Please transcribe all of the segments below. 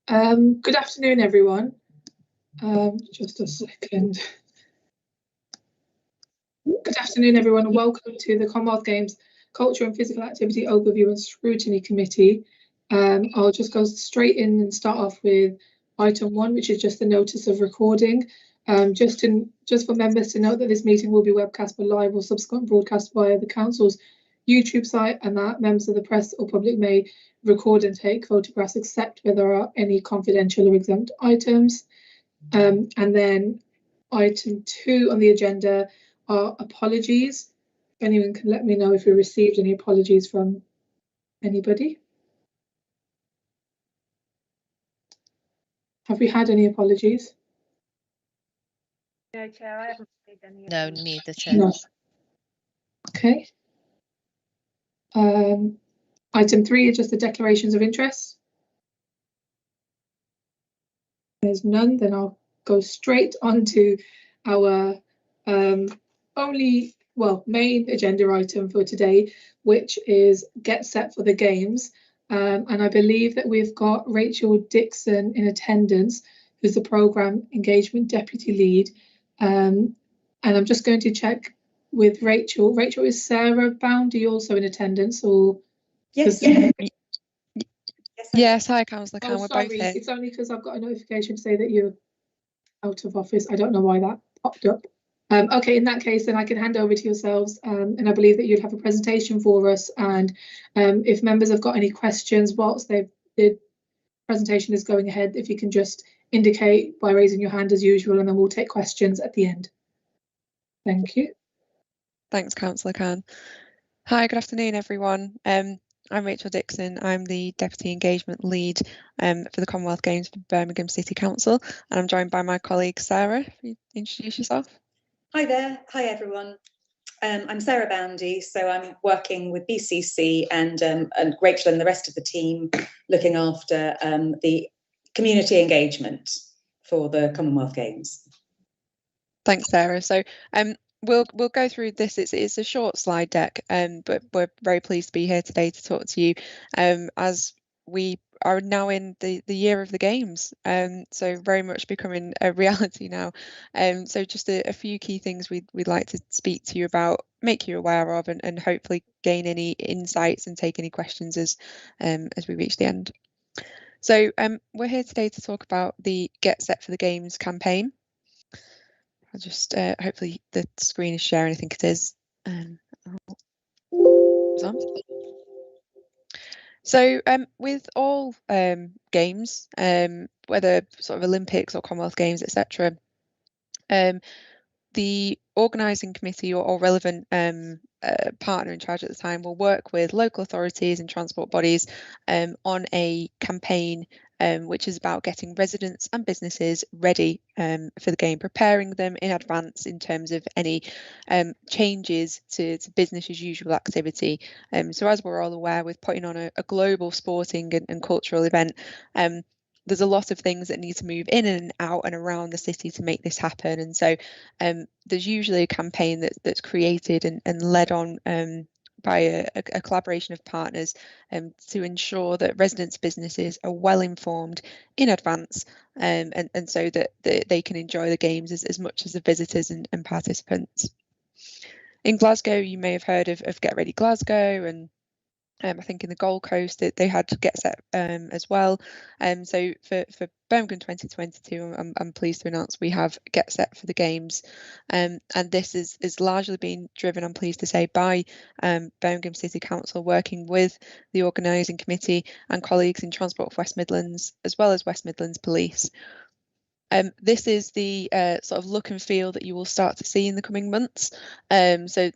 Good afternoon, everyone. Just a second. Good afternoon, everyone, and welcome to the Commonwealth Games Culture and Physical Activity Overview and Scrutiny Committee. I'll just go straight in and start off with item 1, which is just the notice of recording. Just for members to note that this meeting will be webcast for live or subsequent broadcast via the Council's YouTube site, and that members of the press or public may record and take photographs except where there are any confidential or exempt items. And then item 2 on the agenda are apologies. If anyone can let me know if we received any apologies from anybody. Have we had any apologies? No, Chair, I haven't received any. No, neither, Chair. No. Okay. Item 3 is just the declarations of interest. There's none, then I'll go straight on to our main agenda item for today, which is get set for the games. And I believe that we've got Rachel Dixon in attendance, who's the Programme Engagement Deputy Lead. And I'm just going to check with Rachel. Rachel, is Sarah Boundy also in attendance? Or yes. Yes, hi, Councillor Khan. Oh, We're sorry, both here. it's only because I've got a notification to say that you're out of office. I don't know why that popped up. Okay, in that case, then I can hand over to yourselves, and I believe that you'd have a presentation for us. And if members have got any questions whilst the presentation is going ahead, if you can just indicate by raising your hand as usual, and then we'll take questions at the end. Thank you. Thanks, Councillor Khan. Hi, good afternoon, everyone. I'm Rachel Dixon. I'm the Deputy Engagement Lead for the Commonwealth Games for Birmingham City Council, and I'm joined by my colleague Sarah. If you introduce yourself. Hi there. Hi, everyone. I'm Sarah Boundy, so I'm working with BCC and Rachel and the rest of the team looking after the community engagement for the Commonwealth Games. Thanks, Sarah. So we'll go through this. It's a short slide deck, but we're very pleased to be here today to talk to you as we are now in the year of the games, so very much becoming a reality now. So just a few key things we'd like to speak to you about, make you aware of, and hopefully gain any insights and take any questions as we reach the end. So we're here today to talk about the Get Set for the Games campaign. I'll just hopefully the screen is sharing. I think it is. So with all games, whether sort of Olympics or Commonwealth Games, etc., the organising committee or relevant partner in charge at the time will work with local authorities and transport bodies on a campaign which is about getting residents and businesses ready for the game, preparing them in advance in terms of any changes to business as usual activity. So as we're all aware, with putting on a global sporting and cultural event, there's a lot of things that need to move in and out and around the city to make this happen. And so there's usually a campaign that's created and led on by a collaboration of partners to ensure that residents' businesses are well informed in advance and so that they can enjoy the games as much as the visitors and participants. In Glasgow, you may have heard of Get Ready Glasgow, and I think in the Gold Coast they had Get Set as well. So for Birmingham 2022, I'm pleased to announce we have Get Set for the Games, and this is largely being driven, I'm pleased to say, by Birmingham City Council working with the organising committee and colleagues in Transport for West Midlands as well as West Midlands Police. This is the sort of look and feel that you will start to see in the coming months. So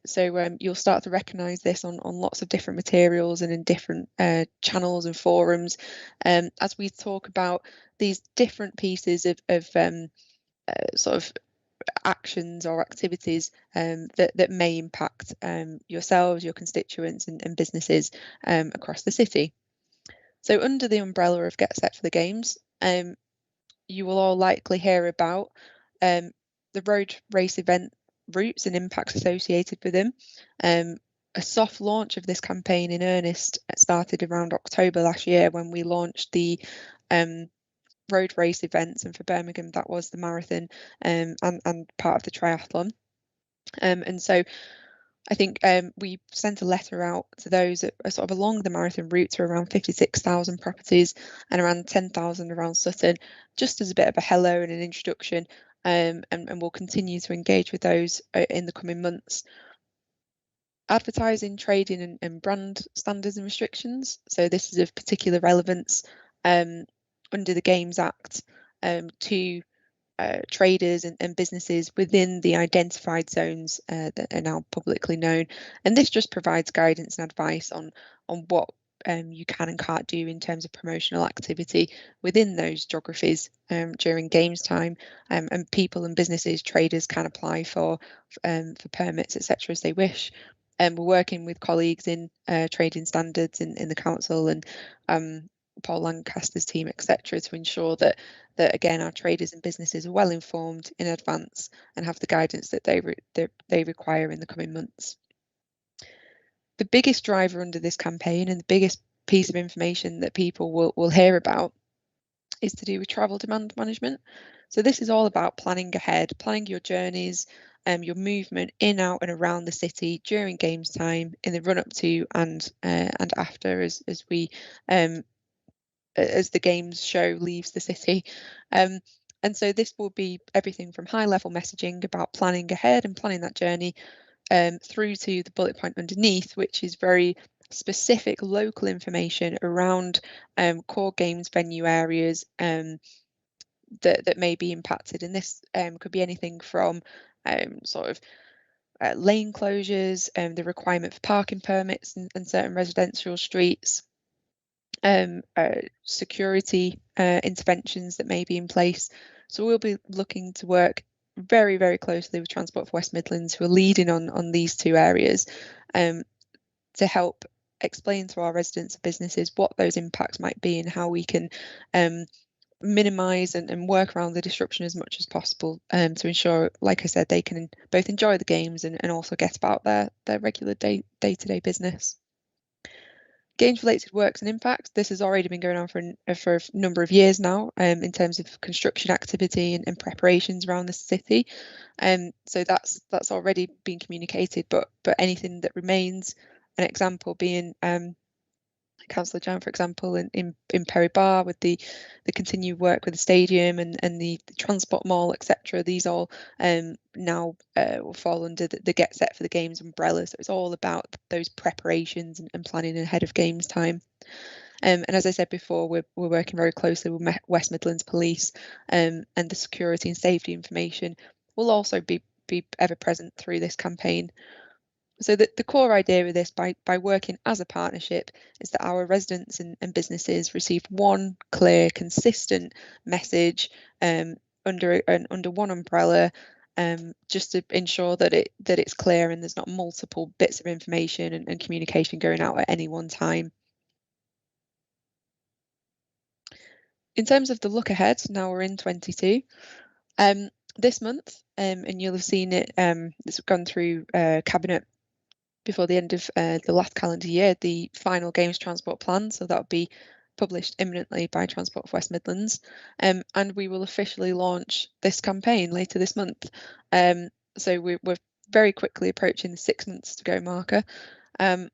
you'll start to recognise this on lots of different materials and in different channels and forums as we talk about these different pieces of sort of actions or activities that may impact yourselves, your constituents and businesses across the city. So under the umbrella of Get Set for the Games, you will all likely hear about the road race event routes and impacts associated with them, a soft launch of this campaign in earnest started around October last year, when we launched the road race events, and for Birmingham that was the marathon and part of the triathlon. And so I think we sent a letter out to those that are sort of along the marathon route to around 56,000 properties and around 10,000 around Sutton, just as a bit of a hello and an introduction, and we'll continue to engage with those in the coming months. Advertising, trading and brand standards and restrictions. So this is of particular relevance under the Games Act to traders and businesses within the identified zones that are now publicly known. And this just provides guidance and advice on what you can and can't do in terms of promotional activity within those geographies during games time, and people and businesses, traders can apply for permits, etc., as they wish. And we're working with colleagues in trading standards in the council and Paul Lancaster's team, etc., to ensure that again our traders and businesses are well informed in advance and have the guidance that they require in the coming months. The biggest driver under this campaign, and the biggest piece of information that people will hear about, is to do with travel demand management. So this is all about planning ahead, planning your journeys, your movement in, out and around the city during games time, in the run up to and after, as the games show leaves the city. And so this will be everything from high level messaging about planning ahead and planning that journey, through to the bullet point underneath, which is very specific local information around core games venue areas that may be impacted. And this could be anything from sort of lane closures, the requirement for parking permits in certain residential streets, security interventions that may be in place. So we'll be looking to work very, very closely with Transport for West Midlands, who are leading on these two areas, to help explain to our residents and businesses what those impacts might be and how we can minimise and work around the disruption as much as possible, to ensure, like I said, they can both enjoy the games and also get about their regular day-to-day business. Games related works and impacts. This has already been going on for a number of years now, in terms of construction activity and preparations around the city. So that's already been communicated, but anything that remains, an example being Councillor Jan, for example, in Perry Bar, with the continued work with the stadium and the transport mall, etc. These all now will fall under the Get Set for the Games umbrella. So it's all about those preparations and planning ahead of games time. And as I said before, we're working very closely with West Midlands Police, and the security and safety information will also be ever present through this campaign. So the core idea of this, by working as a partnership, is that our residents and businesses receive one clear, consistent message under one umbrella, just to ensure that it's clear and there's not multiple bits of information and communication going out at any one time. In terms of the look ahead, now we're in 22. This month, and you'll have seen it, it's gone through Cabinet before the end of the last calendar year, the final Games Transport Plan. So that'll be published imminently by Transport for West Midlands, and we will officially launch this campaign later this month. So we're very quickly approaching the 6 months to go marker, and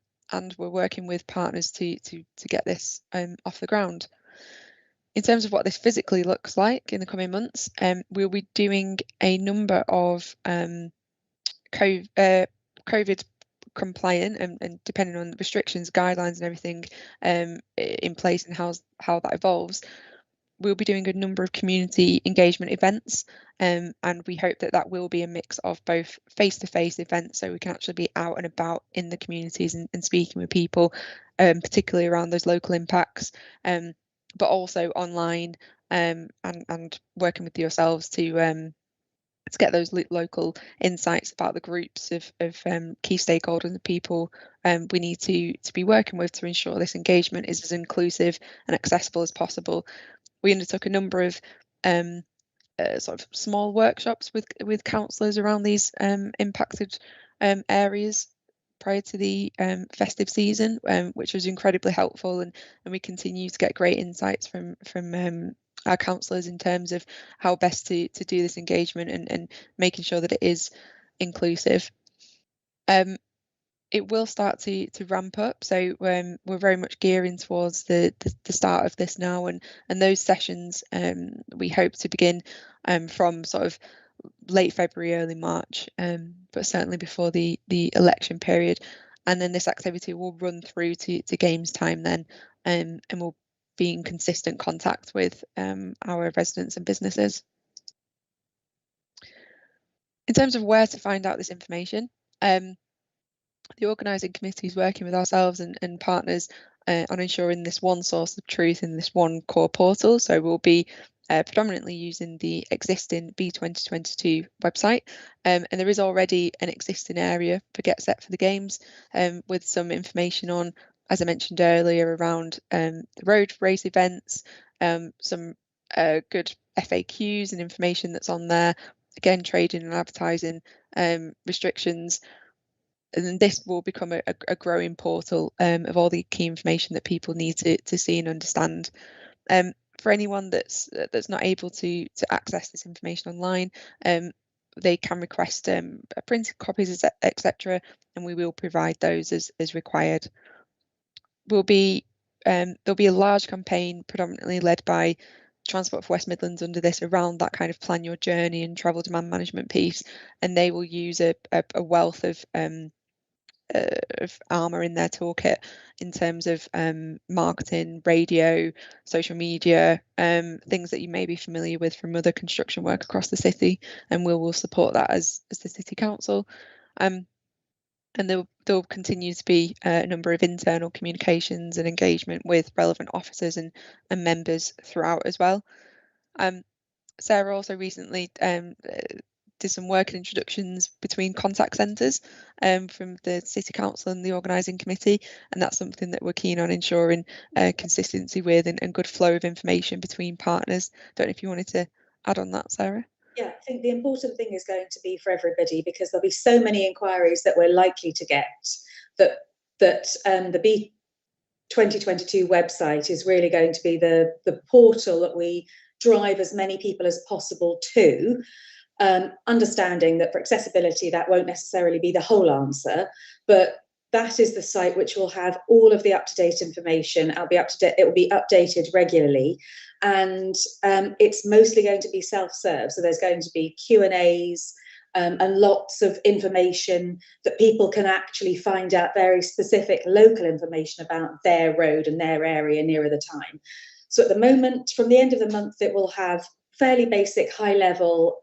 we're working with partners to get this off the ground. In terms of what this physically looks like in the coming months, we'll be doing a number of COVID compliant and depending on the restrictions, guidelines and everything in place and how that evolves, we'll be doing a number of community engagement events, and we hope that will be a mix of both face-to-face events, so we can actually be out and about in the communities and speaking with people, particularly around those local impacts, but also online, and working with yourselves to get those local insights about the groups of key stakeholders and the people we need to be working with to ensure this engagement is as inclusive and accessible as possible. We undertook a number of sort of small workshops with councillors around these impacted areas prior to the festive season, which was incredibly helpful, and we continue to get great insights from our councillors in terms of how best to do this engagement and making sure that it is inclusive. It will start to ramp up, so we're very much gearing towards the start of this now, and those sessions we hope to begin from sort of late February, early March, but certainly before the election period, and then this activity will run through to games time then, and we'll be in consistent contact with our residents and businesses. In terms of where to find out this information, the organising committee is working with ourselves and partners on ensuring this one source of truth in this one core portal. So we'll be predominantly using the existing B2022 website, and there is already an existing area for Get Set for the Games, with some information on, as I mentioned earlier, around the road race events, some good FAQs and information that's on there, again trading and advertising restrictions. And then this will become a growing portal of all the key information that people need to see and understand. For anyone that's not able to access this information online, they can request printed copies, etc., and we will provide those as required. There'll be a large campaign predominantly led by Transport for West Midlands under this, around that kind of plan your journey and travel demand management piece, and they will use a wealth of armour in their toolkit in terms of marketing, radio, social media, things that you may be familiar with from other construction work across the city, and we will support that as the City Council. And there'll continue to be a number of internal communications and engagement with relevant officers and members throughout as well. Sarah also recently did some work and introductions between contact centres from the City Council and the organising committee, and that's something that we're keen on ensuring consistency with and good flow of information between partners. Don't know if you wanted to add on that, Sarah? Yeah, I think the important thing is going to be for everybody, because there'll be so many inquiries that we're likely to get that the B2022 website is really going to be the portal that we drive as many people as possible to. Understanding that for accessibility, that won't necessarily be the whole answer, but that is the site which will have all of the up-to-date information. It will be updated regularly, and it's mostly going to be self-serve. So there's going to be Q&As and lots of information that people can actually find out very specific local information about their road and their area nearer the time. So at the moment, from the end of the month, it will have fairly basic high-level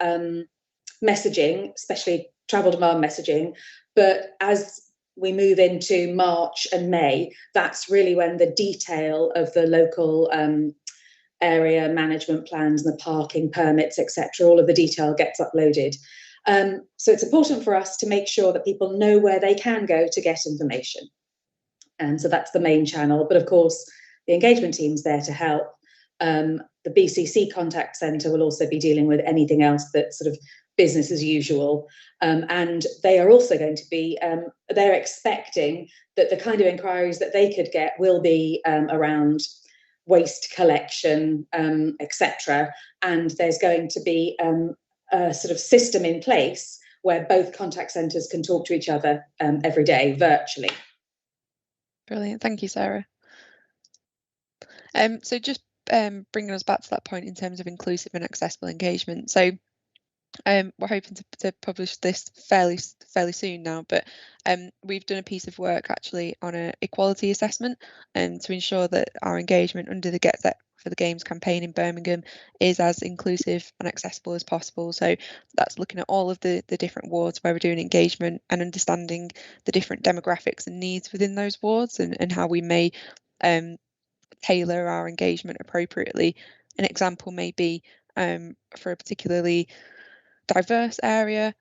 messaging, especially travel demand messaging. But as we move into March and May, that's really when the detail of the local area management plans and the parking permits, etc., all of the detail gets uploaded. So it's important for us to make sure that people know where they can go to get information. And so that's the main channel. But of course, the engagement team's there to help. The BCC contact centre will also be dealing with anything else that's sort of business as usual. And they are also going to be, they're expecting that the kind of inquiries that they could get will be around waste collection, etc. And there's going to be a sort of system in place where both contact centres can talk to each other every day virtually. Brilliant, thank you, Sarah. So just bringing us back to that point in terms of inclusive and accessible engagement. So we're hoping to publish this fairly soon now, but we've done a piece of work actually on an equality assessment to ensure that our engagement under the Get Set for the Games campaign in Birmingham is as inclusive and accessible as possible. So that's looking at all of the different wards where we're doing engagement and understanding the different demographics and needs within those wards, and how we may tailor our engagement appropriately. An example may be for a particularly diverse area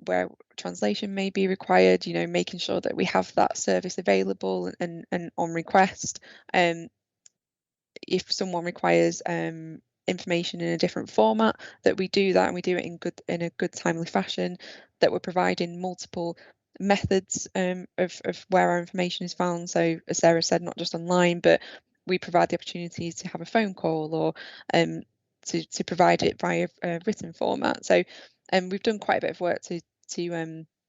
where translation may be required, you know, making sure that we have that service available and on request. If someone requires information in a different format, that we do that, and we do it in a good timely fashion, that we're providing multiple methods of where our information is found. So as Sarah said, not just online, but we provide the opportunities to have a phone call or to provide it via written format. So we've done quite a bit of work to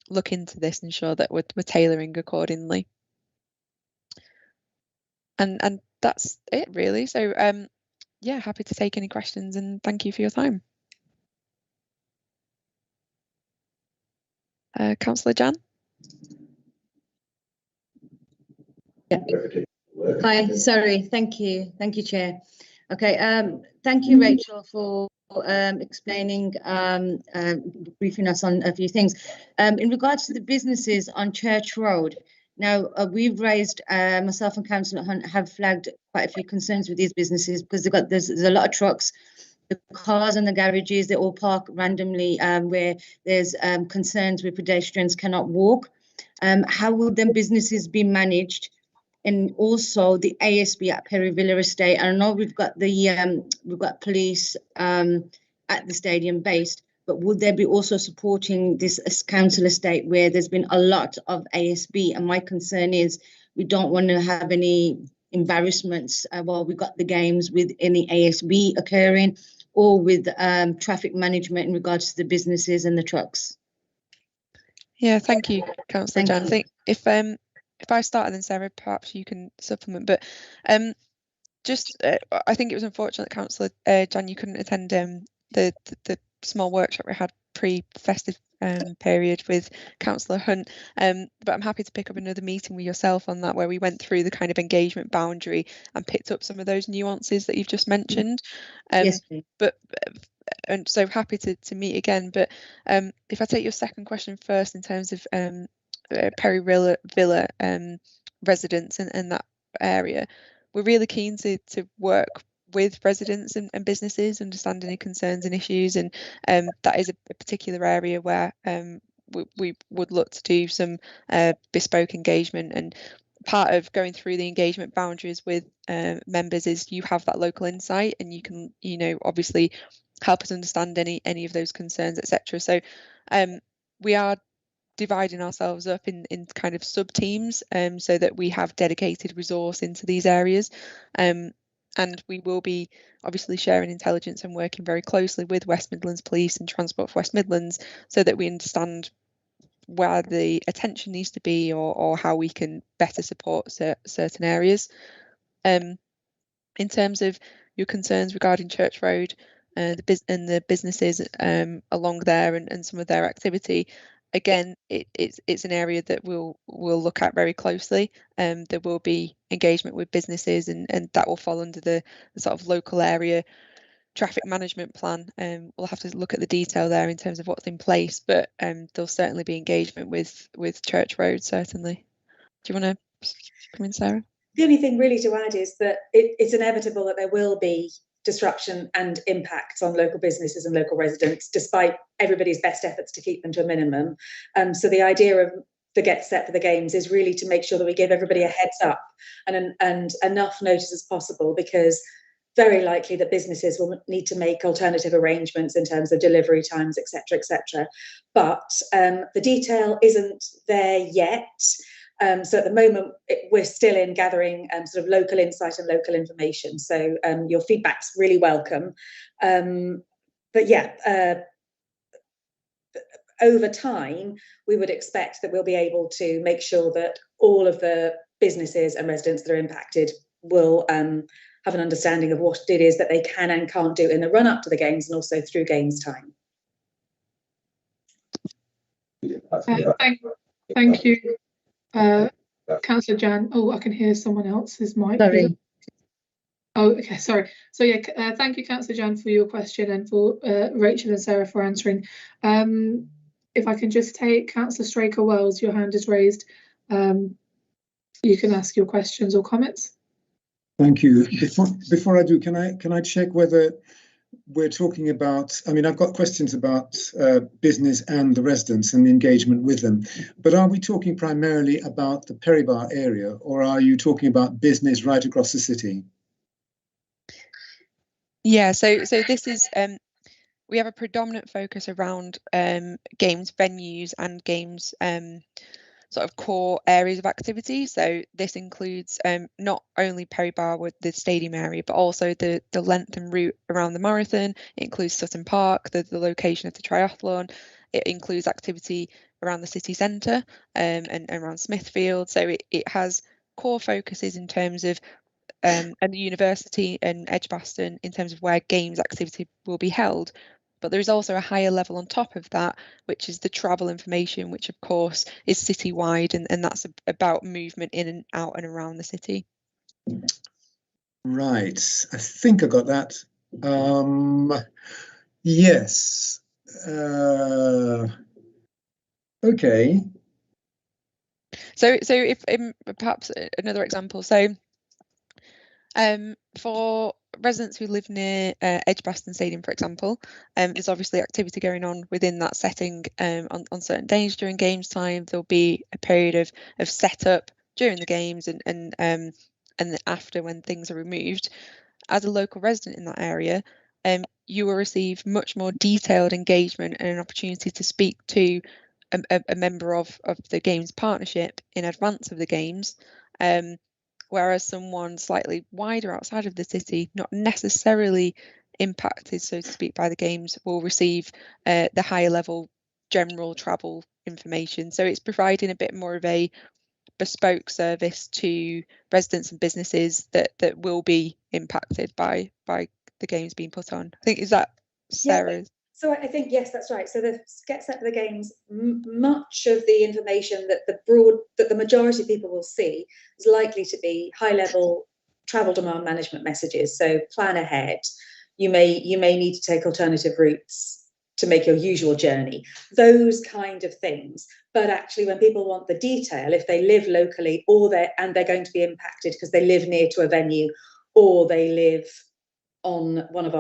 look into this and ensure that we're tailoring accordingly. And that's it really. So yeah, happy to take any questions, and thank you for your time. Councillor Jan. Yeah. Hi, sorry, thank you, Chair. Okay, thank you, Rachel, for explaining, briefing us on a few things. In regards to the businesses on Church Road, now we've raised, myself and Councillor Hunt have flagged quite a few concerns with these businesses because there's a lot of trucks. The cars and the garages, they all park randomly where there's concerns with pedestrians cannot walk. How will them businesses be managed? And also the ASB at Perivilla Estate. I know we've got police at the stadium based, but would they be also supporting this council estate where there's been a lot of ASB? And my concern is we don't want to have any embarrassments while we've got the games with any ASB occurring, or with traffic management in regards to the businesses and the trucks. Yeah, thank you, Councillor Jan. I think if I start and then Sarah, perhaps you can supplement. But I think it was unfortunate, Councillor Jan, you couldn't attend the small workshop we had pre-festive period with Councillor Hunt. But I'm happy to pick up another meeting with yourself on that, where we went through the kind of engagement boundary and picked up some of those nuances that you've just mentioned. Yes, please. And so happy to meet again. But if I take your second question first, in terms of Perivilla residents and that area, we're really keen to work with residents and businesses, understand any concerns and issues, and that is a particular area where we would look to do some bespoke engagement. And part of going through the engagement boundaries with members is you have that local insight, and you can, obviously help us understand any of those concerns, etc. So we are dividing ourselves up in kind of sub teams, so that we have dedicated resource into these areas, and we will be obviously sharing intelligence and working very closely with West Midlands Police and Transport for West Midlands, so that we understand where the attention needs to be, or how we can better support certain areas. In terms of your concerns regarding Church Road, the businesses along there and some of their activity, again, it's an area that we'll look at very closely. There will be engagement with businesses, and that will fall under the sort of local area traffic management plan. We'll have to look at the detail there in terms of what's in place, but there'll certainly be engagement with Church Road, certainly. Do you want to come in, Sarah? The only thing really to add is that it's inevitable that there will be disruption and impacts on local businesses and local residents, despite everybody's best efforts to keep them to a minimum. So the idea of the Get Set for the Games is really to make sure that we give everybody a heads up and enough notice as possible, because very likely that businesses will need to make alternative arrangements in terms of delivery times, etc., etc. But the detail isn't there yet. So at the moment, we're still in gathering sort of local insight and local information. So your feedback's really welcome. But yeah, over time, we would expect that we'll be able to make sure that all of the businesses and residents that are impacted will have an understanding of what it is that they can and can't do in the run up to the games, and also through games time. Thank you. Councillor Jan. Oh, I can hear someone else's mic. Sorry. Oh, okay, sorry. So yeah, thank you, Councillor Jan, for your question, and for Rachel and Sarah for answering. If I can just take Councillor Straker-Wells, your hand is raised. You can ask your questions or comments. Thank you. Before I do, can I check whether we're talking about, I mean, I've got questions about business and the residents and the engagement with them, but are we talking primarily about the Peribar area, or are you talking about business right across the city? Yeah, so this is we have a predominant focus around games venues and games sort of core areas of activity. So this includes not only Perry Bar with the stadium area, but also the length and route around the marathon. It includes Sutton Park, the location of the triathlon. It includes activity around the city centre and around Smithfield. So it has core focuses in terms of and the university and Edgbaston in terms of where games activity will be held. But there is also a higher level on top of that, which is the travel information, which of course is citywide, and that's about movement in and out and around the city. Right, I think I got that. Yes. Okay. So if perhaps another example, so for residents who live near Edgbaston Stadium, for example, there's obviously activity going on within that setting on certain days during games time. There'll be a period of setup during the games and after when things are removed. As a local resident in that area, you will receive much more detailed engagement and an opportunity to speak to a member of the games partnership in advance of the games. Whereas someone slightly wider outside of the city, not necessarily impacted, so to speak, by the games, will receive the higher level general travel information. So it's providing a bit more of a bespoke service to residents and businesses that will be impacted by the games being put on. I think, is that Sarah's? Yeah. So I think, yes, that's right. So the Get Set for the Games, much of the information that the majority of people will see is likely to be high-level travel demand management messages. So plan ahead. You may need to take alternative routes to make your usual journey. Those kind of things. But actually, when people want the detail, if they live locally they're going to be impacted because they live near to a venue or they live on one of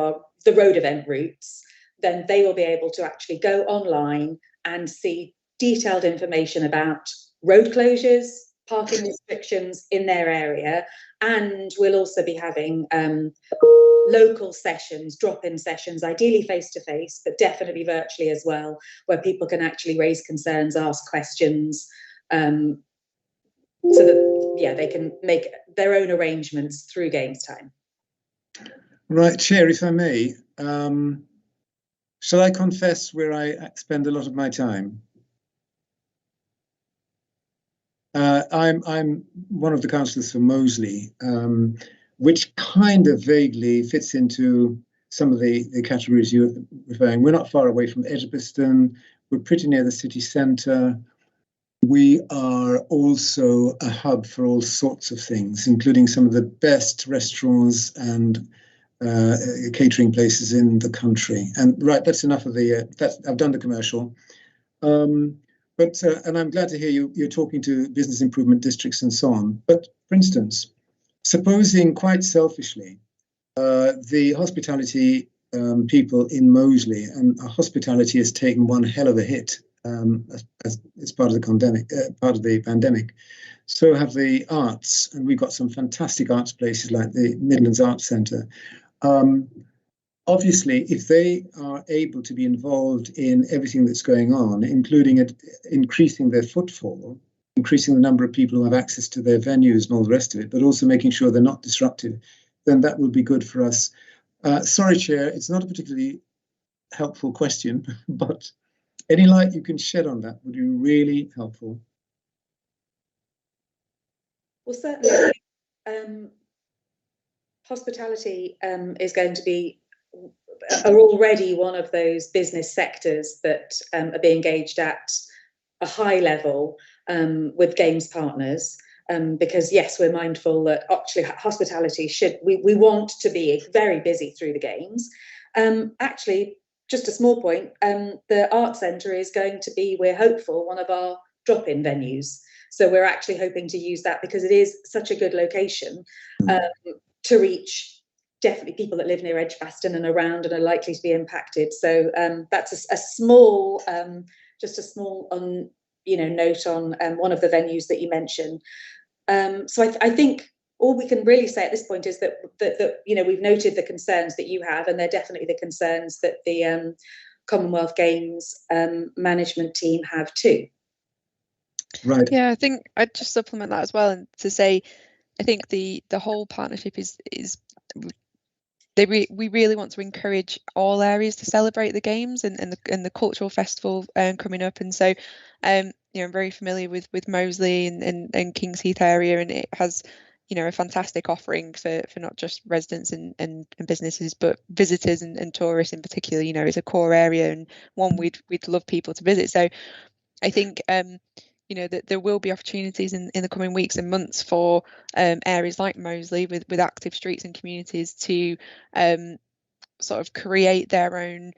the road event routes, then they will be able to actually go online and see detailed information about road closures, parking restrictions in their area, and we'll also be having local sessions, drop-in sessions, ideally face-to-face, but definitely virtually as well, where people can actually raise concerns, ask questions, so that they can make their own arrangements through games time. Right, Chair, if I may, shall I confess where I spend a lot of my time? I'm one of the councillors for Moseley, which kind of vaguely fits into some of the categories you're referring. We're not far away from Edgbaston. We're pretty near the city centre. We are also a hub for all sorts of things, including some of the best restaurants and catering places in the country. And right, that's enough of I've done the commercial. And I'm glad to hear you're talking to business improvement districts and so on. But for instance, supposing quite selfishly, the hospitality people in Moseley, and hospitality has taken one hell of a hit as part of the pandemic. So have the arts, and we've got some fantastic arts places like the Midlands Arts Centre. Obviously, if they are able to be involved in everything that's going on, including increasing their footfall, increasing the number of people who have access to their venues and all the rest of it, but also making sure they're not disruptive, then that will be good for us. Sorry, Chair, it's not a particularly helpful question, but any light you can shed on that would be really helpful. Well, certainly, hospitality is going to be already one of those business sectors that are being engaged at a high level with games partners, because yes, we're mindful that actually hospitality we want to be very busy through the games. Actually, just a small point, the Art Centre is going to be, we're hopeful, one of our drop-in venues. So we're actually hoping to use that because it is such a good location to reach definitely people that live near Edgbaston and around and are likely to be impacted. So that's a small, just a small note on one of the venues that you mentioned. So I think all we can really say at this point is that you know, we've noted the concerns that you have, and they're definitely the concerns that the Commonwealth Games management team have too. Right. Yeah, I think I'd just supplement that as well, and to say, I think the whole partnership is we really want to encourage all areas to celebrate the games and the cultural festival coming up, and so you know, I'm very familiar with Moseley and Kings Heath area, and it has, you know, a fantastic offering for not just residents and businesses, but visitors and tourists in particular. You know, it's a core area and one we'd love people to visit. So I think you know, that there will be opportunities in the coming weeks and months for areas like Moseley with active streets and communities to sort of create their own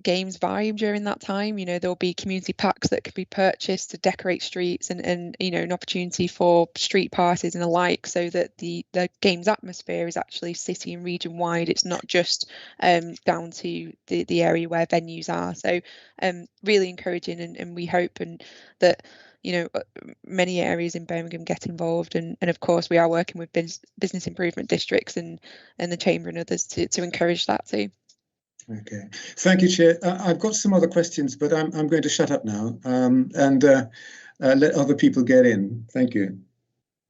games vibe during that time. You know, there'll be community packs that can be purchased to decorate streets and you know, an opportunity for street parties and the like, so that the games atmosphere is actually city and region wide. It's not just down to the area where venues are. So really encouraging, and we hope and that, you know, many areas in Birmingham get involved, and of course we are working with business improvement districts and the Chamber and others to encourage that too. Okay, thank you, Chair. I've got some other questions, but I'm going to shut up now and let other people get in. Thank you.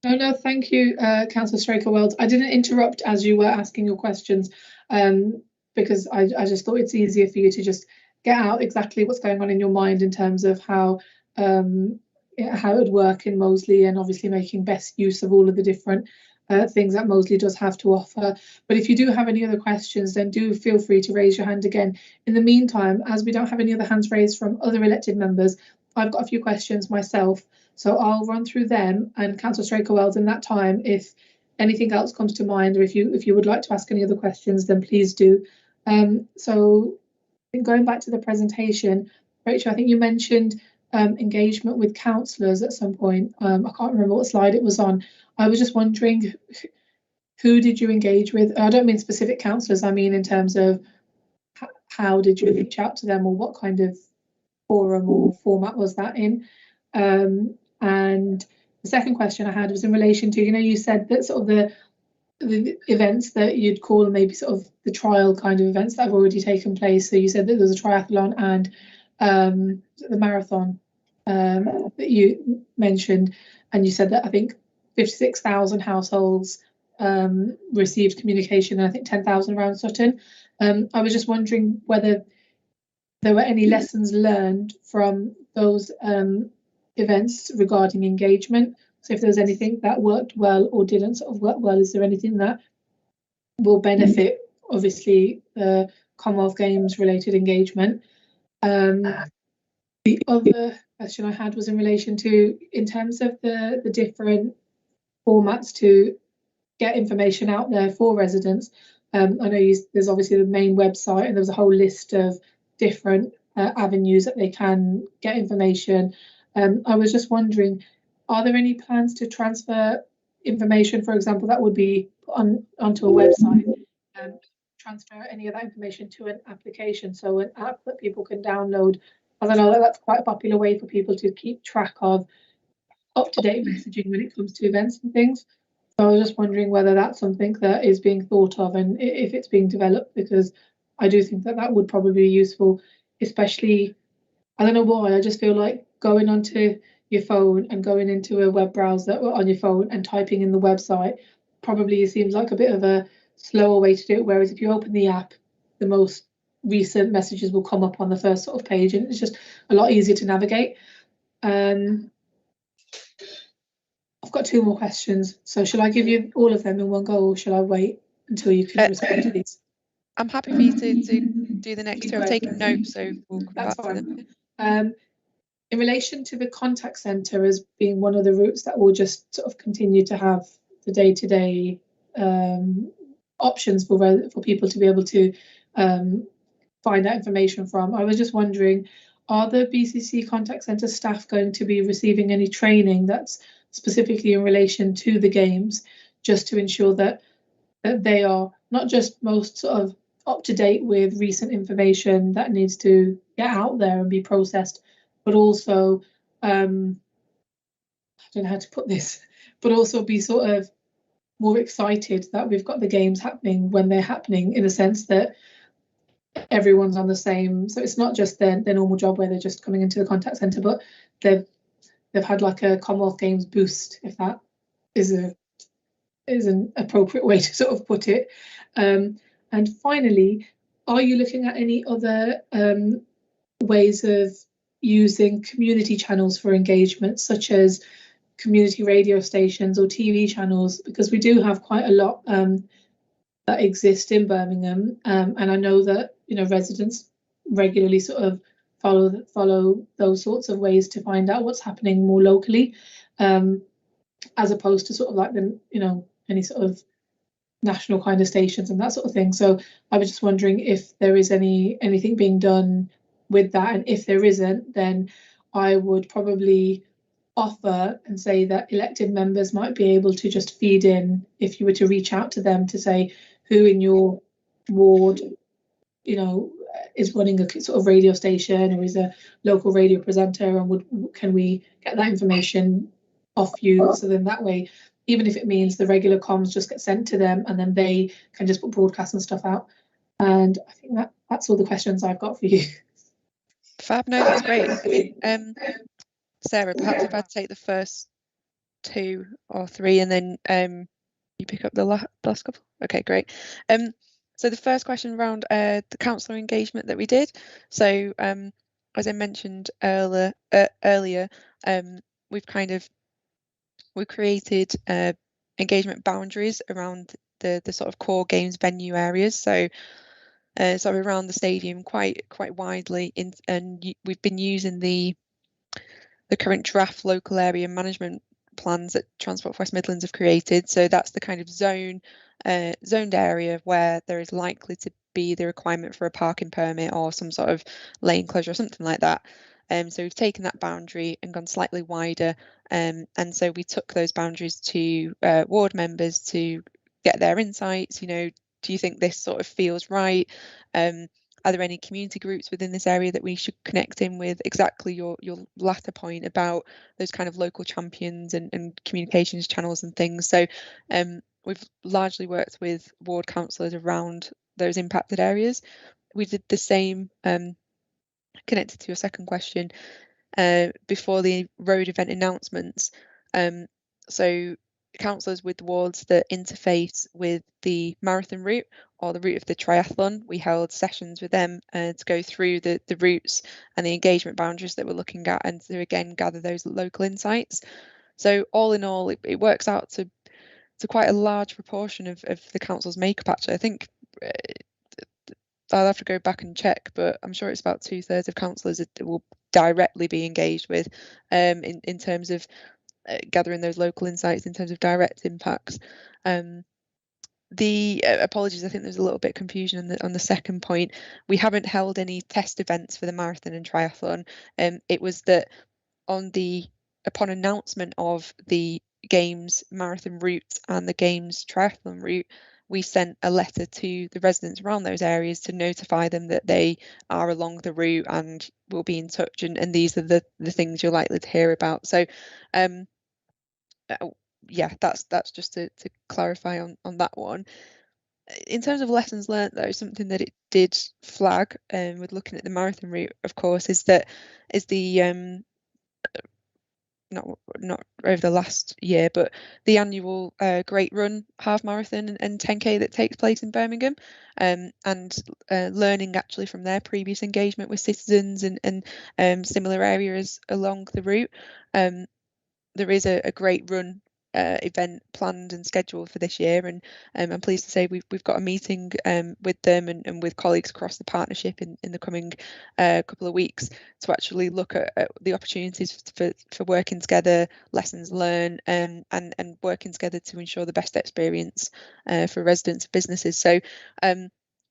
No, thank you, Councillor Straker-Wells. I didn't interrupt as you were asking your questions because I just thought it's easier for you to just get out exactly what's going on in your mind in terms of how it would work in Moseley, and obviously making best use of all of the different things that Moseley does have to offer. But if you do have any other questions, then do feel free to raise your hand again. In the meantime, as we don't have any other hands raised from other elected members, I've got a few questions myself, so I'll run through them, and Councillor Straker-Wells, in that time, if anything else comes to mind, or if you would like to ask any other questions, then please do. So going back to the presentation, Rachel, I think you mentioned engagement with councillors at some point. I can't remember what slide it was on. I was just wondering, who did you engage with? I don't mean specific councillors, I mean in terms of how did you reach out to them, or what kind of forum or format was that in? And the second question I had was in relation to, you know, you said that sort of the events that you'd call maybe sort of the trial kind of events that have already taken place. So you said that there's a triathlon and the marathon that you mentioned, and you said that I think 56,000 households received communication, and I think 10,000 around Sutton. I was just wondering whether there were any lessons learned from those events regarding engagement. So if there's anything that worked well or didn't sort of work well, is there anything that will benefit, obviously, the Commonwealth Games related engagement? The other question I had was in relation to, in terms of the different formats to get information out there for residents. I know there's obviously the main website, and there was a whole list of different avenues that they can get information. I was just wondering, are there any plans to transfer information, for example, that would be onto a website, and transfer any of that information to an application, so an app that people can download? I don't know, that's quite a popular way for people to keep track of up-to-date messaging when it comes to events and things. So I was just wondering whether that's something that is being thought of, and if it's being developed, because I do think that that would probably be useful, especially, I don't know why, I just feel like going onto your phone and going into a web browser on your phone and typing in the website probably seems like a bit of a slower way to do it, whereas if you open the app, the most recent messages will come up on the first sort of page, and it's just a lot easier to navigate. I've got two more questions, so shall I give you all of them in one go, or shall I wait until you can respond to these? I'm happy for you to do the next two. I'm taking notes, so we'll come back to them. In relation to the contact centre as being one of the routes that will just sort of continue to have the day-to-day options for people to be able to find out information from, I was just wondering, are the BCC contact centre staff going to be receiving any training that's specifically in relation to the games, just to ensure that they are not just most sort of up to date with recent information that needs to get out there and be processed, but also I don't know how to put this, but also be sort of more excited that we've got the games happening when they're happening, in the sense that everyone's on the same. So it's not just their normal job where they're just coming into the contact centre, but they've had like a Commonwealth Games boost, if that is an appropriate way to sort of put it. And finally, are you looking at any other ways of using community channels for engagement, such as community radio stations or TV channels? Because we do have quite a lot that exist in Birmingham, and I know that, you know, residents regularly sort of follow those sorts of ways to find out what's happening more locally, as opposed to sort of like the, you know, any sort of national kind of stations and that sort of thing. So I was just wondering if there is anything being done with that, and if there isn't, then I would probably offer and say that elected members might be able to just feed in, if you were to reach out to them to say who in your ward, you know, is running a sort of radio station or is a local radio presenter, and can we get that information off you? So then that way, even if it means the regular comms just get sent to them and then they can just put broadcasts and stuff out. And I think that's all the questions I've got for you. Fab, no, that's great. I think, Sarah, perhaps if I take the first 2 or 3 and then you pick up the last couple. Okay, great. So the first question around the councillor engagement that we did. So as I mentioned earlier, we've created engagement boundaries around the sort of core games venue areas. So around the stadium quite widely, and we've been using the current draft local area management plans that Transport for West Midlands have created. So that's the kind of zoned area where there is likely to be the requirement for a parking permit or some sort of lane closure or something like that. So we've taken that boundary and gone slightly wider, and so we took those boundaries to ward members to get their insights. You know, do you think this sort of feels right? Are there any community groups within this area that we should connect in with? Exactly your latter point about those kind of local champions and communications channels and things. So we've largely worked with ward councillors around those impacted areas. We did the same, connected to your second question, before the road event announcements. So councillors with wards that interface with the marathon route or the route of the triathlon, we held sessions with them to go through the routes and the engagement boundaries that we're looking at, and to again gather those local insights. So all in all, it works out to quite a large proportion of the council's makeup. Actually, I think I'll have to go back and check, but I'm sure it's about 2/3 of councillors that will directly be engaged with in terms of gathering those local insights in terms of direct impacts. The apologies, I think there's a little bit of confusion on the second point. We haven't held any test events for the marathon and triathlon. It was that upon announcement of the games marathon route and the games triathlon route, we sent a letter to the residents around those areas to notify them that they are along the route and will be in touch, and these are the things you're likely to hear about. So yeah, that's just to clarify on that one. In terms of lessons learned, though, something that it did flag with looking at the marathon route, of course, is the not over the last year, but the annual Great Run half marathon and 10K that takes place in Birmingham, and learning actually from their previous engagement with citizens and similar areas along the route. There is a Great Run event planned and scheduled for this year, and I'm pleased to say we've got a meeting with them and with colleagues across the partnership in the coming couple of weeks to actually look at the opportunities for working together, lessons learned, and working together to ensure the best experience for residents and businesses. So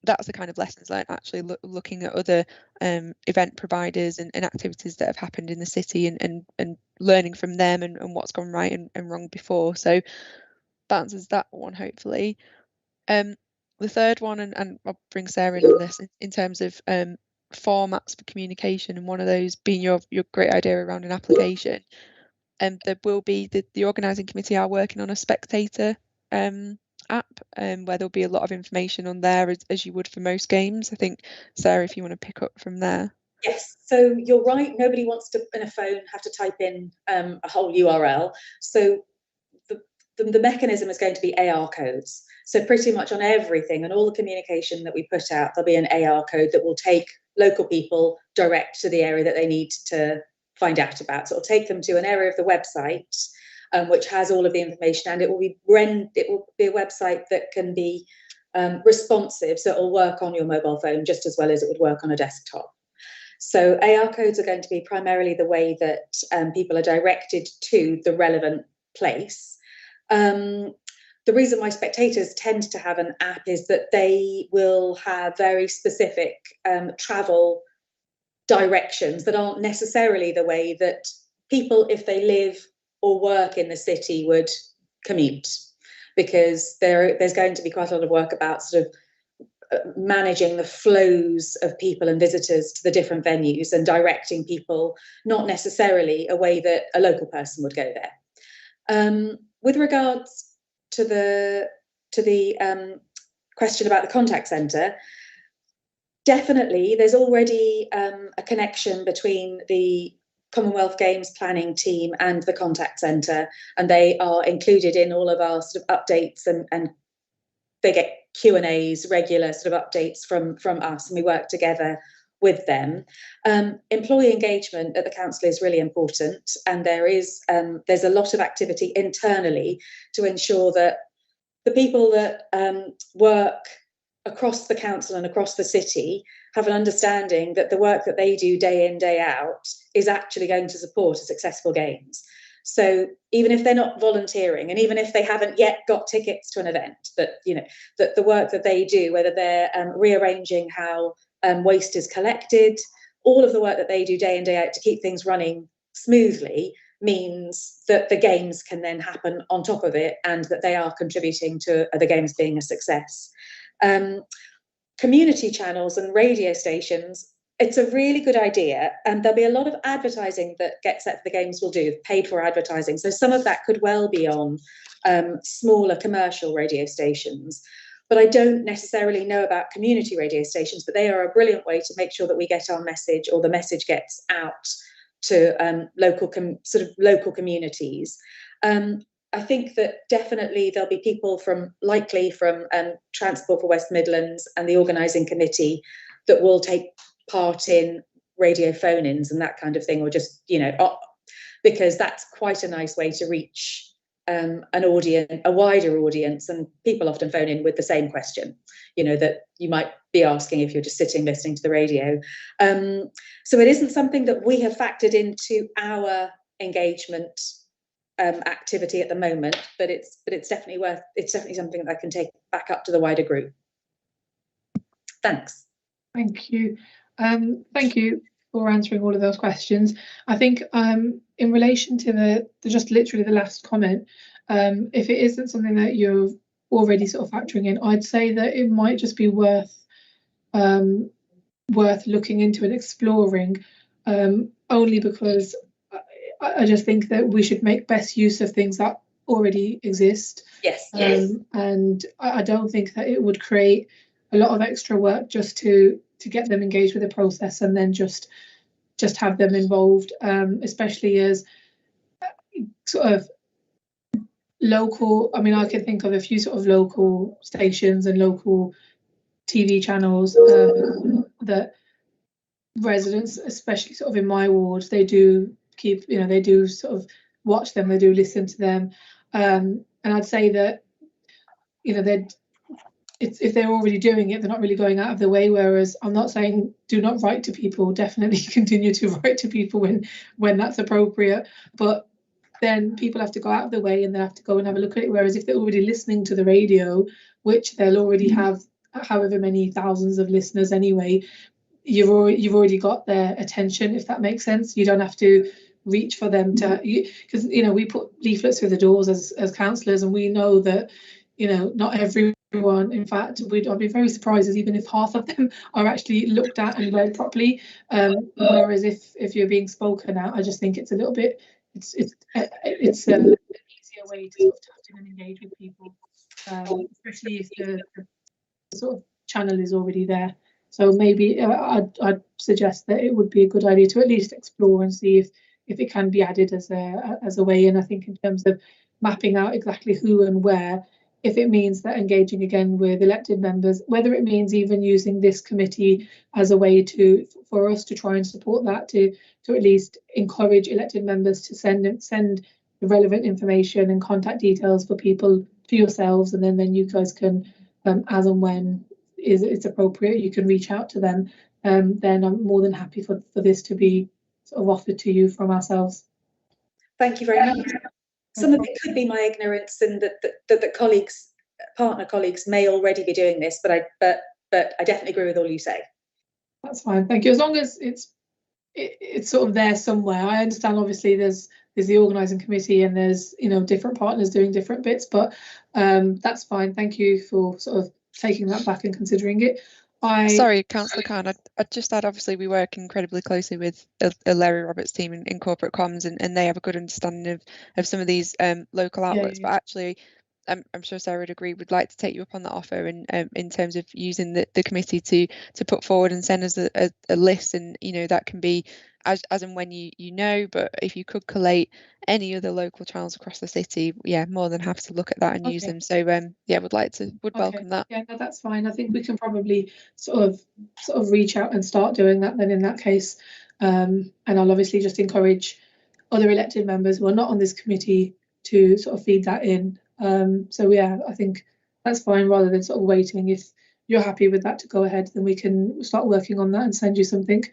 that's the kind of lessons learned, actually looking at other event providers and activities that have happened in the city and learning from them and what's gone right and wrong before. So that answers that one, hopefully. The third one, and I'll bring Sarah in on this, in terms of formats for communication, and one of those being your great idea around an application. There will be the organising committee are working on a spectator app, where there'll be a lot of information on there as you would for most games. I think, Sarah, if you want to pick up from there. Yes, so you're right. Nobody wants to, in a phone, have to type in a whole URL. So the mechanism is going to be AR codes. So pretty much on everything and all the communication that we put out, there'll be an AR code that will take local people direct to the area that they need to find out about. So it'll take them to an area of the website which has all of the information, and it will be a website that can be responsive, so it'll work on your mobile phone just as well as it would work on a desktop. So AR codes are going to be primarily the way that people are directed to the relevant place. The reason why spectators tend to have an app is that they will have very specific travel directions that aren't necessarily the way that people, if they live or work in the city, would commute, because there's going to be quite a lot of work about sort of managing the flows of people and visitors to the different venues and directing people not necessarily a way that a local person would go there. With regards to the question about the contact centre, definitely there's already a connection between the Commonwealth Games planning team and the contact centre, and they are included in all of our sort of updates, and they get Q&As, regular sort of updates from us, and we work together with them. Employee engagement at the council is really important, and there's a lot of activity internally to ensure that the people that work across the council and across the city have an understanding that the work that they do day in, day out is actually going to support a successful games. So even if they're not volunteering, and even if they haven't yet got tickets to an event, that that the work that they do, whether they're rearranging how waste is collected, all of the work that they do day in, day out to keep things running smoothly, means that the games can then happen on top of it, and that they are contributing to the games being a success. Community channels and radio stations, it's a really good idea, and there'll be a lot of advertising that Get Set for the Games will do, paid for advertising. So some of that could well be on smaller commercial radio stations. But I don't necessarily know about community radio stations, but they are a brilliant way to make sure that we get our message, or the message gets out to local communities. I think that definitely there'll be people likely from Transport for West Midlands and the organising committee that will take part in radio phone-ins and that kind of thing, or just, because that's quite a nice way to reach an audience, a wider audience, and people often phone in with the same question, that you might be asking if you're just sitting listening to the radio. So it isn't something that we have factored into our engagement activity at the moment, but it's definitely something that I can take back up to the wider group. Thanks. Thank you. Thank you for answering all of those questions. I think in relation to just literally the last comment, if it isn't something that you're already sort of factoring in, I'd say that it might just be worth looking into and exploring, only because I just think that we should make best use of things that already exist. Yes. And I don't think that it would create a lot of extra work just to get them engaged with the process and then just have them involved, especially as sort of local. I mean, I can think of a few sort of local stations and local TV channels that residents, especially sort of in my ward, they do keep, they do sort of watch them, they do listen to them, and I'd say that if they're already doing it, they're not really going out of the way. Whereas I'm not saying do not write to people, definitely continue to write to people when that's appropriate, but then people have to go out of the way and they have to go and have a look at it. Whereas if they're already listening to the radio, which they'll already have however many thousands of listeners anyway, you've already got their attention, if that makes sense. You don't have to reach for them to, because we put leaflets through the doors as councillors, and we know that not everyone, in fact, I'd be very surprised even if half of them are actually looked at and read properly. Whereas if you're being spoken at, I just think it's a little bit, it's an easier a way to sort of tap in and engage with people, especially if the sort of channel is already there. So maybe I'd suggest that it would be a good idea to at least explore and see if it can be added as a way in. I think in terms of mapping out exactly who and where, if it means that engaging again with elected members, whether it means even using this committee as a way for us to try and support that, to at least encourage elected members to send the relevant information and contact details for people to yourselves, and then you guys can, as and when it's appropriate, you can reach out to them. Then I'm more than happy for this to be sort of offered to you from ourselves. Thank you very much. Some of it could be my ignorance, and that colleagues, partner colleagues, may already be doing this, but I definitely agree with all you say. That's fine, thank you. As long as it's sort of there somewhere. I understand obviously there's the organising committee and there's, you know, different partners doing different bits, but that's fine. Thank you for sort of taking that back and considering it. Sorry, Councillor Khan, I'd just add, obviously we work incredibly closely with Larry Roberts' team in corporate comms, and they have a good understanding of some of these local outlets. But actually, I'm sure Sarah would agree, would like to take you up on that offer, and in terms of using the committee to put forward and send us a list, and you know, that can be as and when you know, but if you could collate any other local channels across the city, yeah, more than happy to look at that and use them. So yeah, would welcome that. Yeah, no, that's fine. I think we can probably sort of reach out and start doing that then in that case. And I'll obviously just encourage other elected members who are not on this committee to sort of feed that in. So yeah, I think that's fine, rather than sort of waiting. If you're happy with that to go ahead, then we can start working on that and send you something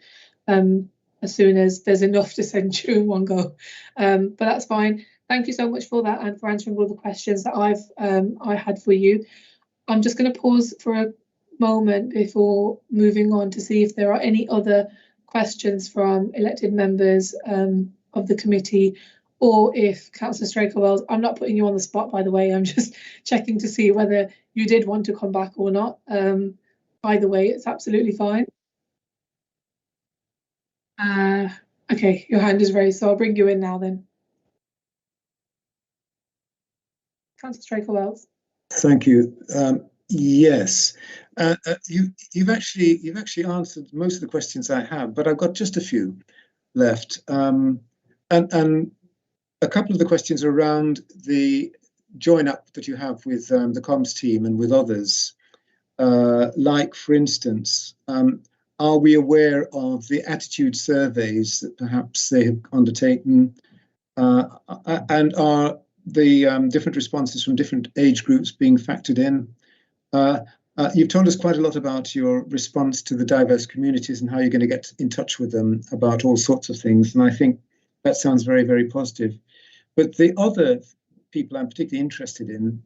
as soon as there's enough to send you in one go. But that's fine. Thank you so much for that and for answering all the questions that I had for you. I'm just going to pause for a moment before moving on to see if there are any other questions from elected members of the committee, or if Councillor Straker-Wells, I'm not putting you on the spot, by the way, I'm just checking to see whether you did want to come back or not. Either way, it's absolutely fine. Okay, your hand is raised, so I'll bring you in now then. Councillor Straker-Wells. Thank you. Yes, you've actually answered most of the questions I have, but I've got just a few left. And a couple of the questions around the join up that you have with the comms team and with others. Like, for instance, are we aware of the attitude surveys that perhaps they have undertaken, and are the different responses from different age groups being factored in? You've told us quite a lot about your response to the diverse communities and how you're going to get in touch with them about all sorts of things, and I think that sounds very, very positive. But the other people I'm particularly interested in,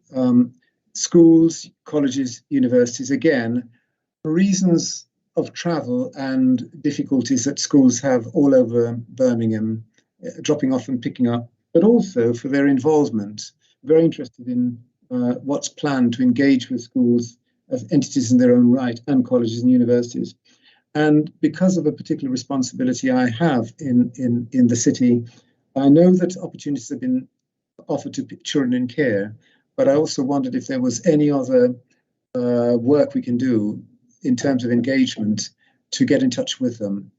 schools, colleges, universities, again, for reasons of travel and difficulties that schools have all over Birmingham, dropping off and picking up, but also for their involvement. Very interested in what's planned to engage with schools as entities in their own right, and colleges and universities. And because of a particular responsibility I have in the city, I know that opportunities have been offered to children in care, but I also wondered if there was any other work we can do in terms of engagement to get in touch with them.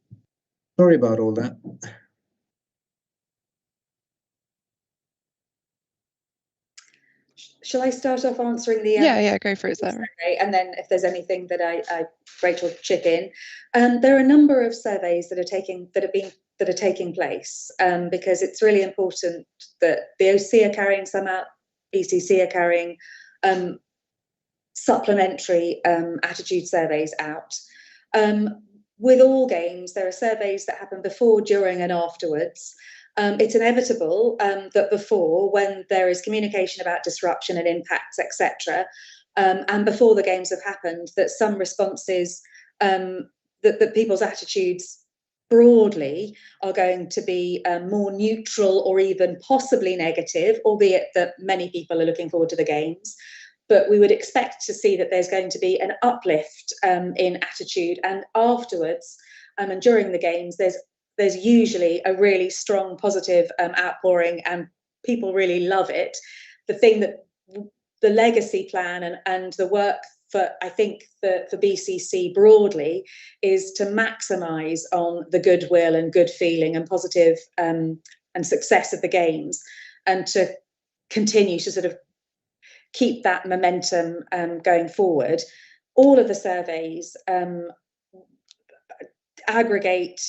Sorry about all that. Shall I start off answering the yeah, go for it, Sarah. Okay, and then if there's anything that I Rachel, chip in. There are a number of surveys that are taking place, because it's really important that the OC are carrying some out, BCC are carrying supplementary attitude surveys out. With all games, there are surveys that happen before, during, and afterwards. It's inevitable that before, when there is communication about disruption and impacts, etc., and before the games have happened, that some responses, that people's attitudes broadly are going to be more neutral or even possibly negative, albeit that many people are looking forward to the games. But we would expect to see that there's going to be an uplift in attitude, and afterwards and during the games, there's usually a really strong positive outpouring and people really love it. The thing that the legacy plan and the work for, I think, for BCC broadly is to maximise on the goodwill and good feeling and positive and success of the games, and to continue to sort of keep that momentum going forward. All of the surveys aggregate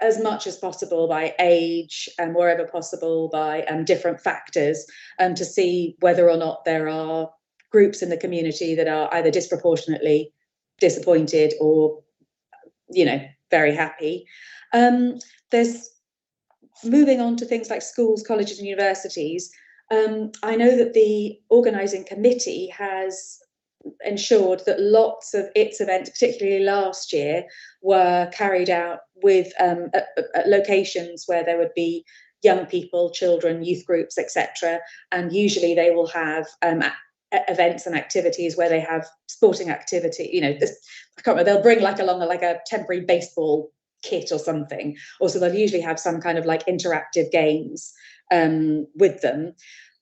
as much as possible by age and wherever possible by different factors, to see whether or not there are groups in the community that are either disproportionately disappointed or, you know, very happy. There's moving on to things like schools, colleges and universities. I know that the organising committee has ensured that lots of its events, particularly last year, were carried out with at locations where there would be young people, children, youth groups, etc. And usually they will have events and activities where they have sporting activity. You know, I can't remember. They'll bring along a temporary baseball kit or something. Also, they'll usually have some kind of interactive games with them.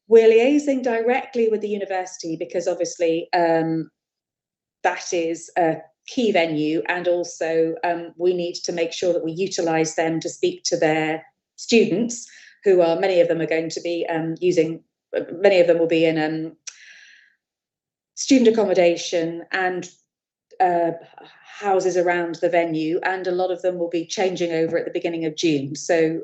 We're liaising directly with the university because obviously that is a key venue, and also we need to make sure that we utilise them to speak to their students, who are, many of them are going to be many of them will be in student accommodation and houses around the venue, and a lot of them will be changing over at the beginning of June. So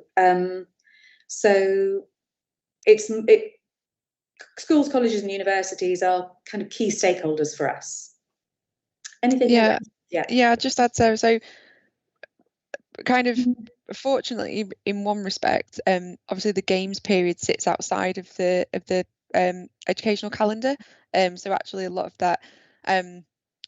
schools, colleges and universities are kind of key stakeholders for us. Anything? Yeah, I'd just add, Sarah, so kind of fortunately in one respect, obviously the games period sits outside of the educational calendar, so actually a lot of that,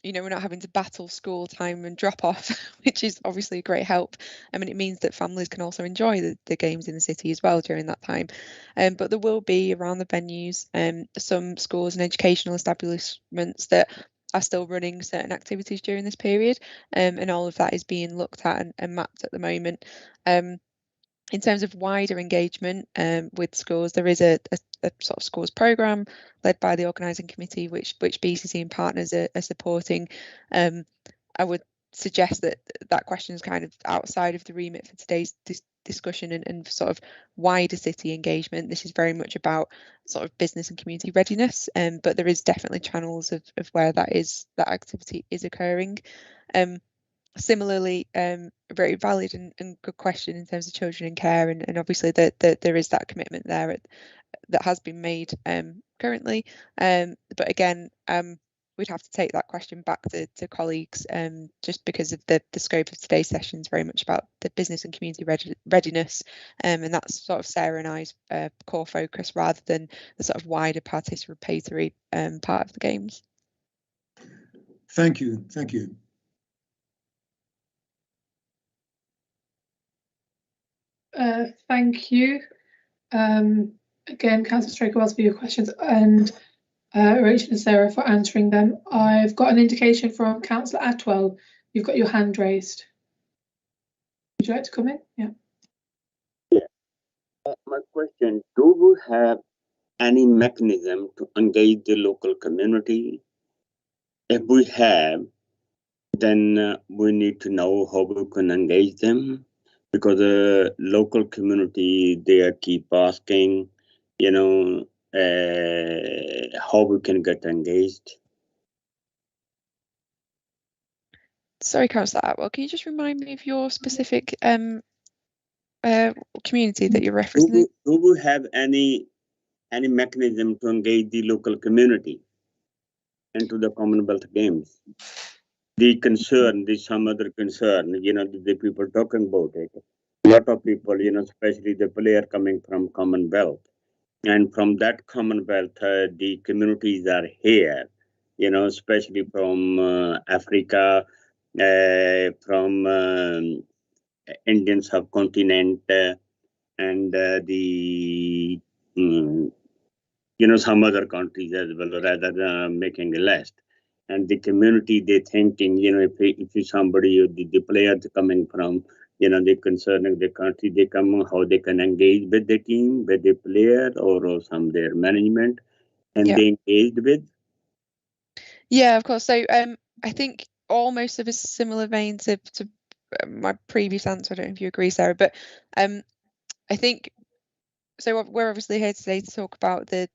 you know, we're not having to battle school time and drop off, which is obviously a great help. I mean, it means that families can also enjoy the games in the city as well during that time. But there will be around the venues some schools and educational establishments that are still running certain activities during this period, and all of that is being looked at and mapped at the moment. In terms of wider engagement with schools, there is a sort of schools programme led by the organising committee, which BCC and partners are supporting. I would suggest that question is kind of outside of the remit for today's discussion and sort of wider city engagement. This is very much about sort of business and community readiness, but there is definitely channels of where that activity is occurring. Similarly, very valid and good question in terms of children in care, and obviously that there is that commitment there that has been made currently, but again, we'd have to take that question back to colleagues, just because of the scope of today's session is very much about the business and community readiness, and that's sort of Sarah and I's core focus rather than the sort of wider participatory part of the games. Thank you. Thank you. Again, Councillor Straker-Wells for your questions, and Rachel and Sarah for answering them. I've got an indication from Councillor Atwell. You've got your hand raised. Would you like to come in? Yeah. My question, do we have any mechanism to engage the local community? If we have, then we need to know how we can engage them, because the local community, they keep asking, you know, how we can get engaged. Sorry, Councillor Atwell, can you just remind me of your specific community that you're referencing? Do we have any mechanism to engage the local community into the Commonwealth Games? The concern, some other concern, you know, the people talking about it. A lot of people, you know, especially the player coming from Commonwealth, and from that Commonwealth, the communities are here, you know, especially from Africa, from Indian subcontinent, and the you know, some other countries as well, rather than making a list. And the community, they thinking, you know, if somebody, the players coming from the concern of the country, they come, how they can engage with the team, with the player, or some their management, and Yeah. they engaged with. Yeah, of course. So I think almost of a similar vein to my previous answer. I don't know if you agree, Sarah, but I think so. We're obviously here today to talk about the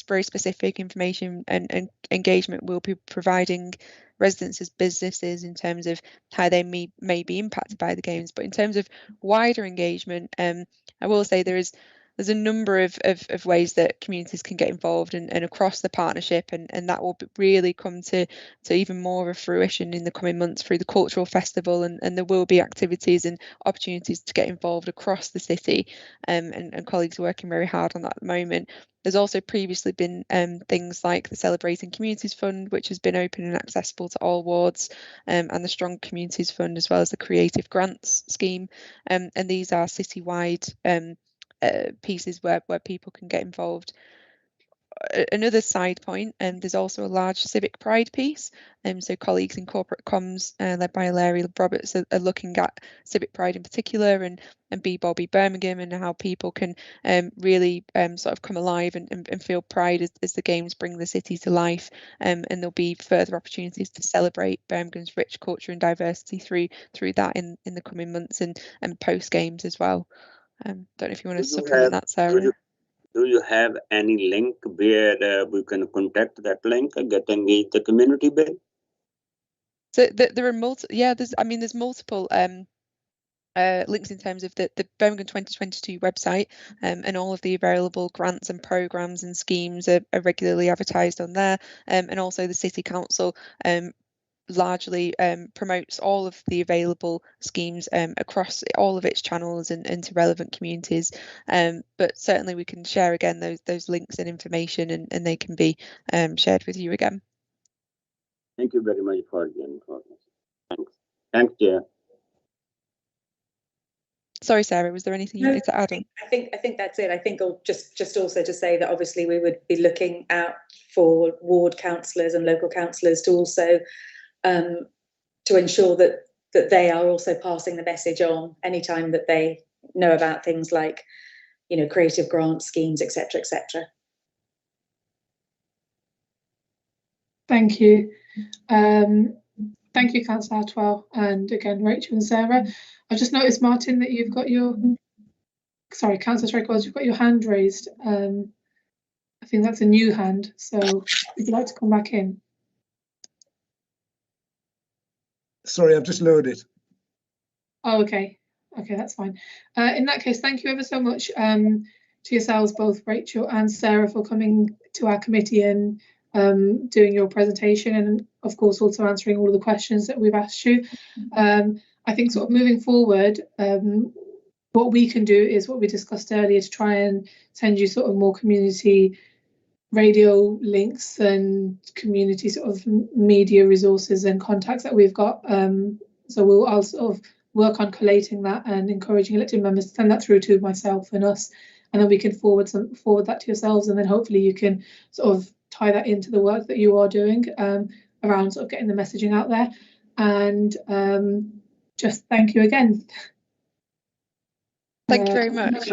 very specific information and engagement we'll be providing residents as businesses in terms of how they may be impacted by the games. But in terms of wider engagement, I will say there's a number of ways that communities can get involved and across the partnership, and that will really come to even more of a fruition in the coming months through the cultural festival, and there will be activities and opportunities to get involved across the city, and colleagues are working very hard on that at the moment. There's also previously been things like the Celebrating Communities Fund, which has been open and accessible to all wards, and the Strong Communities Fund, as well as the Creative Grants Scheme, and these are citywide pieces where people can get involved. Another side point, there's also a large civic pride piece, so colleagues in corporate comms led by Larry Roberts are looking at civic pride in particular, and Be Bobby Birmingham, and how people can really sort of come alive and feel pride as the games bring the city to life, and there'll be further opportunities to celebrate Birmingham's rich culture and diversity through that in the coming months and post games as well. Don't know if you want to supplement that, Sarah. Do you have any link where we can contact that link and get engaged the community with? So there are there's multiple links in terms of the Birmingham 2022 website, and all of the available grants and programmes and schemes are regularly advertised on there, and also the City Council largely promotes all of the available schemes across all of its channels and to relevant communities, but certainly we can share again those links and information, and they can be shared with you again. Thank you very much for the information. Thanks, Chair. Sorry, Sarah, was there anything you wanted to add on? I think that's it. I think just also to say that obviously we would be looking out for ward councillors and local councillors to also to ensure that they are also passing the message on anytime that they know about things like, creative grant schemes, etc., etc. Thank you. Thank you, Councillor Atwell, and again, Rachel and Sarah. I've just noticed, Martin, that you've got sorry, Councillor Records, you've got your hand raised. I think that's a new hand, so would you like to come back in? Sorry, I've just lowered it. Oh, okay. Okay, that's fine. In that case, thank you ever so much to yourselves, both Rachel and Sarah, for coming to our committee and doing your presentation, and of course also answering all of the questions that we've asked you. I think sort of moving forward, what we can do is what we discussed earlier, to try and send you sort of more community radio links and community sort of media resources and contacts that we've got. So I'll sort of work on collating that and encouraging elected members to send that through to myself and us, and then we can forward that to yourselves, and then hopefully you can sort of tie that into the work that you are doing around sort of getting the messaging out there. And just thank you again. Thank you very much.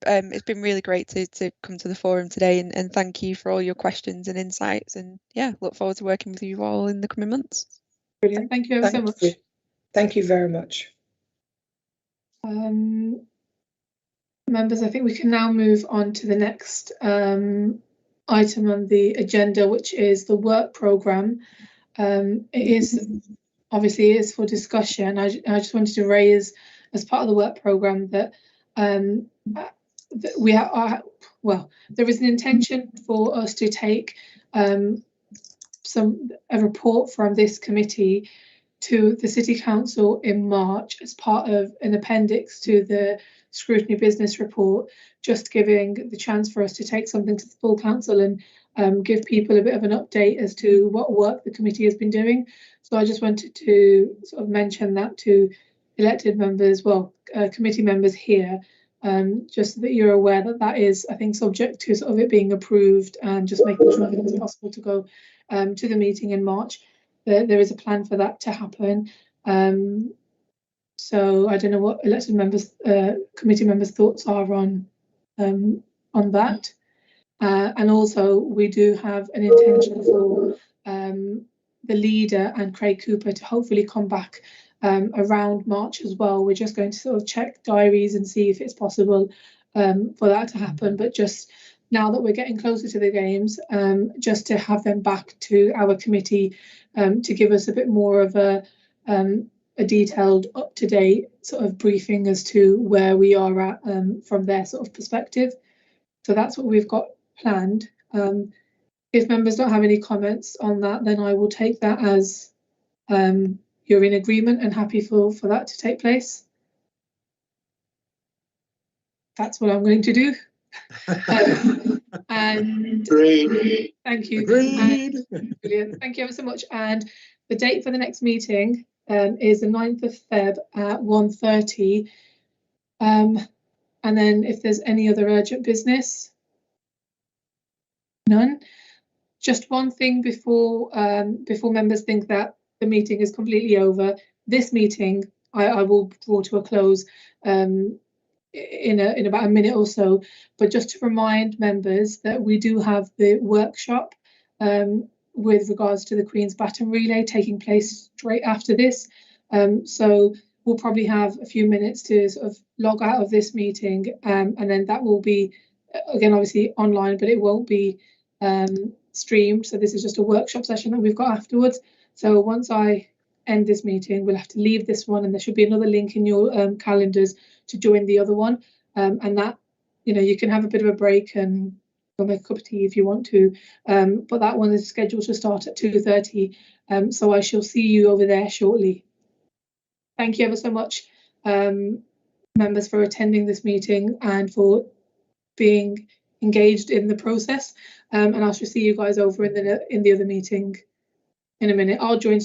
It's been really great to come to the forum today, and thank you for all your questions and insights, and yeah, look forward to working with you all in the coming months. Brilliant. Thank you so much. Thank you very much. Members, I think we can now move on to the next item on the agenda, which is the work programme. It is obviously for discussion. I just wanted to raise, as part of the work programme, that we are, well, there is an intention for us to take a report from this committee to the City Council in March as part of an appendix to the Scrutiny Business Report, just giving the chance for us to take something to the full council and give people a bit of an update as to what work the committee has been doing. So I just wanted to sort of mention that to elected members, well, committee members here, just so that you're aware that that is, I think, subject to sort of it being approved, and just making sure that it's possible to go to the meeting in March. There is a plan for that to happen. So I don't know what elected members, committee members' thoughts are on that. And also we do have an intention for the leader and Craig Cooper to hopefully come back around March as well. We're just going to sort of check diaries and see if it's possible for that to happen. But just now that we're getting closer to the games, just to have them back to our committee to give us a bit more of a detailed, up-to-date sort of briefing as to where we are at from their sort of perspective. So that's what we've got planned. If members don't have any comments on that, then I will take that as you're in agreement and happy for that to take place. That's what I'm going to do. And Agreed. thank you. Agreed. Brilliant. Thank you ever so much. And the date for the next meeting is the 9th of Feb at 1:30. And then if there's any other urgent business, none. Just one thing before members think that the meeting is completely over. This meeting I will draw to a close in about a minute or so, but just to remind members that we do have the workshop with regards to the Queen's Baton Relay taking place straight after this. So we'll probably have a few minutes to sort of log out of this meeting, and then that will be, again, obviously online, but it won't be streamed. So this is just a workshop session that we've got afterwards. So once I end this meeting, we'll have to leave this one, and there should be another link in your calendars to join the other one. And that, you know, you can have a bit of a break and go make a cup of tea if you want to. But that one is scheduled to start at 2:30. So I shall see you over there shortly. Thank you ever so much, members, for attending this meeting and for being engaged in the process. And I shall see you guys over in the other meeting in a minute. I'll join